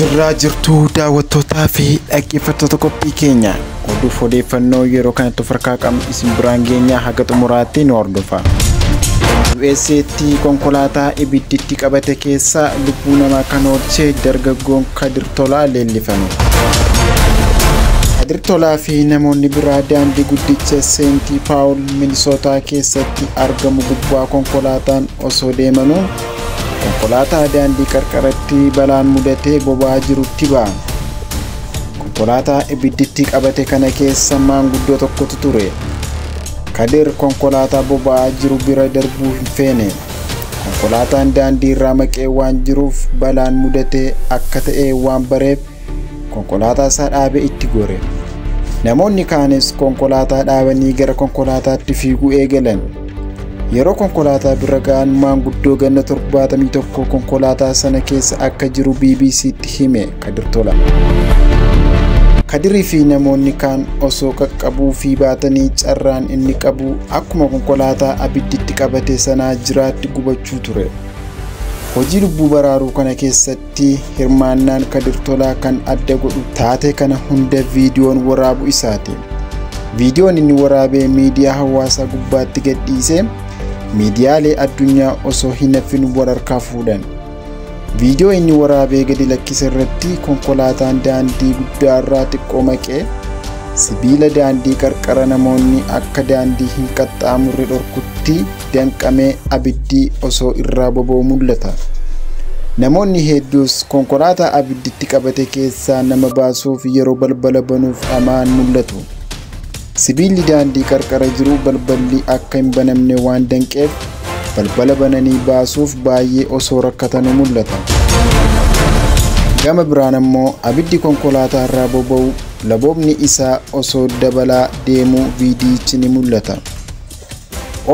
Jirraa jirtuu daawwattootaa fi dhaggeeffattoota qophii keenya oduuf odeeffannoo yeroo kanatti farkaa qabnu isin biraan geenyaa haga xumuraatti nu hordofaa. USAT konkolaataa ibidditti qabate keessaa lubbuu namaa kan oolchee dargaggoon Kadir Tolaa leellifame. Kadir Tolaa fi namoonni biraa daandii guddicha Saint Paul Minnesota keessatti argamu gubbaa konkolaataan osoo deemanuu konkolaataa daandii qarqaratti balaan mudatee boba'aa jirutti ba'an. Konkolaataa ibidditti qabate kana keessa maanguddoo tokkotu ture. Kadir konkolaataa boba'aa jiru bira darbuu hin feene. Konkolaataan daandii irraa maqee waan jiruuf balaan mudatee akka ta'e waan bareef konkolaataa isaa dhaabe itti gore. Namoonni kaanis konkolaataa dhaabanii gara konkolaataatti fiiguu eegalan. Yeroo konkolaataa bira ga'an maanguddoo ganna 71 konkolaataa sana keessa akka jiru BBC'tti hime Kadir Tolaa. Kadirii fi namoonni kaan osoo qaqqabuu fi baatanii carraan inni qabu akkuma konkolaataa abidditti qabate sanaa jiraatti gubachuu ture. Hojii lubbuu baraaruu kana keessatti hirmaannaan Kadir Tolaa kan adda godhu taatee kana hunda viidiyoon waraabu isaati. Viidiyoon inni waraabee miidiyaa hawaasaa gubbaatti gadhiise miidiyaalee addunyaa osoo hin hafin wararkaa fuudhan. Viidiyoo inni waraabee gadi lakkise irratti konkolaataan daandii guddaa irraa xiqqoo maqee sibiila daandii qarqara namoonni akka daandii hin qaxxaamurre dhorkutti danqamee abiddi osoo irraa boba'u mul'ata. Namoonni hedduus konkolaataa abidditti qabate keessaa nama baasuuf yeroo balbala banuuf dhamaan mul'atu. Sibiilli daandii qarqara jiru balballi akka hin banamne waan danqeef balbala bananii baasuuf baay'ee osoo rakkatanu mul'ata. Gama biraan ammoo abiddi konkolaataa irraa boba'u laboobni isaa osoo dabalaa deemuu viidiyichi ni mul'ata.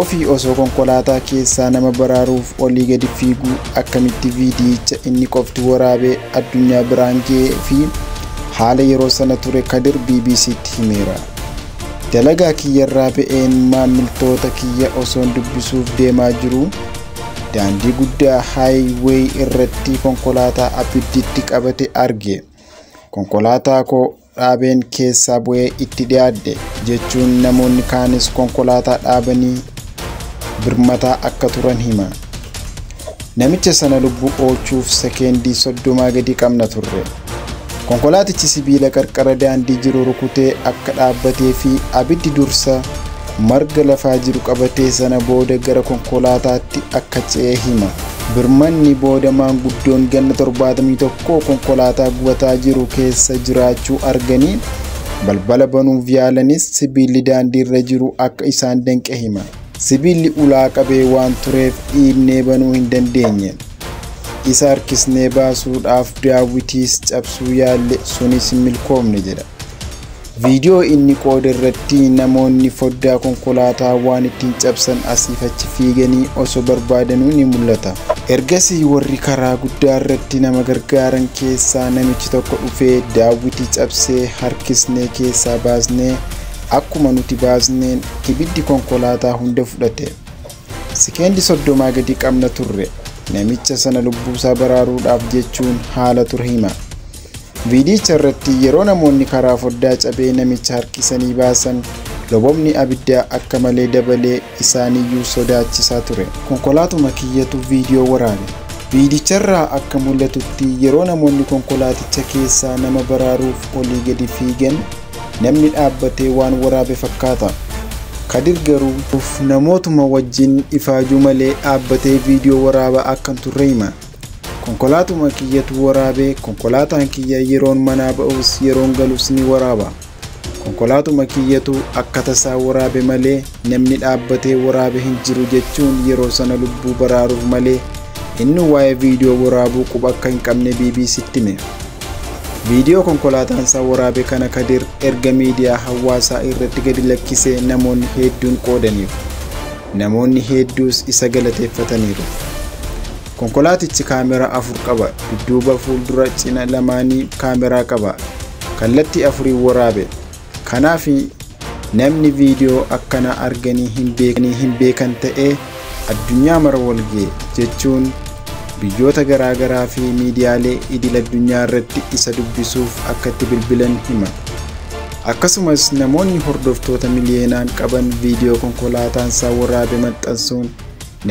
Ofii osoo konkolaataa keessaa nama baraaruuf olii gadi fiiguu akkamitti viidiyicha inni qofti waraabee addunyaa biraan ga'ee fi haala yeroo sana ture Kadir BBC'tti himeera. Dalagaa kiyyarraa ba'een maamiltoota kiyya osoon dubbisuuf deemaa jiru daandii guddaa haayiweey irratti konkolaataa abidditti qabate arge. Konkolaataa koo dhaabeen keessaa bu'ee itti dhiyaadde jechuun namoonni kaanis konkolaataa dhaabanii birmataa akka turan hima. Namicha sana lubbuu oolchuuf sekeendii 30 gadi qabna turre. Konkolaatichi sibiila qarqara daandii jiru rukutee akka dhaabbatee fi abiddi dursa marga lafaa jiru qabatee sana booda gara konkolaataatti akka ce'ee hima. Birmanni booda maanguddoon ganna 71 konkolaataa gubataa jiru keessa jiraachuu arganii balbala banuuf yaalanis sibiilli daandii irra jiru akka isaan danqe hima. Sibiilli ulaa qabee waan tureef dhiibnee banuu hin dandeenye. Isa harkisnee baasuudhaaf daawwitiis cabsuu yaalle sunis milkoomne jedha. Viidiyoo inni qooda irratti namoonni foddaa konkolaataa waan ittiin cabsan asiif achi fiiganii osoo barbaadanuu ni mul'ata. Ergasii warri karaa guddaa irratti nama gargaaran keessaa namichi tokko dhufee daawwitii cabsee harkisnee keessaa baasnee akkuma nuti baasneen ibiddi konkolaataa hunda fudhate. Sekeendii 30 gadi qabna turre. Namicha sana lubbuusaa baraaruudhaaf jechuun haala ture hima. Viidiyicha irratti yeroo namoonni karaa foddaa cabee namicha harkisanii baasan loboomni abiddaa akka malee dabalee isaaniyyuu sodaachisaa ture. Konkolaatuma kiyyatu viidiyoo waraabe. Viidiyicharraa akka mul'atutti yeroo namoonni konkolaaticha keessaa nama baraaruuf olii gadi fiigan namni dhaabbatee waan waraabe fakkaata. Kadir garuu namootuma wajjin ifaajuu malee dhaabbatee viidiyoo waraabaa akka turre hima. Konkolaatuma kiyyatu waraabee konkolaataan kiyya yeroon manaa ba'us yeroon galus ni waraaba. Konkolaatuma kiyyatu akka tasaa waraabe malee namni dhaabbatee waraabe hin jiru jechuun yeroo sana lubbuu baraaruuf malee inni waa'ee viidiyoo waraabuu quba akka hin qabne BBC'tti hime. Viidiyoo konkolaataan isaa waraabe kana Kadir erga miidiyaa hawaasaa irratti gadi lakkisee namoonni hedduun qoodaniiru. Namoonni hedduus isa galateeffataniiru. Konkolaatichi kaameraa 4 qaba. Dudduuba fuuldura cina lamaanii kaameraa qaba. Kallattii 4 waraabe. Kanaaf namni viidiyoo akkana arganii hin beekan ta'ee addunyaa mara walga'e jechuun biyyoota garaagaraa fi miidiyaalee idil addunyaa irratti isa dubbisuuf akka itti bilbilan hima. Akkasumas namoonni hordoftoota miliyoonaan qaban viidiyoo konkolaataan isaa waraabe maxxansuun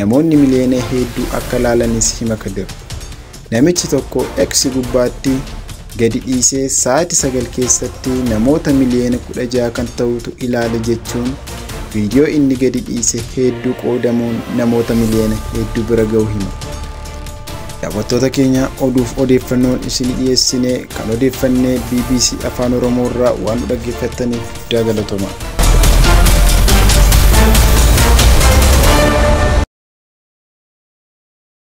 namoonni miliyoona hedduu akka ilaalanis hima Kadir. Namichi tokko X gubbaatti gadi dhiisee sa'aatii 9 keessatti namoota miliyoona 16 kan ta'utu ilaale jechuun viidiyoo inni gadi dhiise hedduu qoodamuun namoota miliyoona hedduu bira ga'u hima. Daawwattoota keenya oduuf odeeffannoon isin dhiyeessine kan odeeffannee BBC Afaan Oromoo irraa waan dhaggeeffattaniif guddaa galatooma.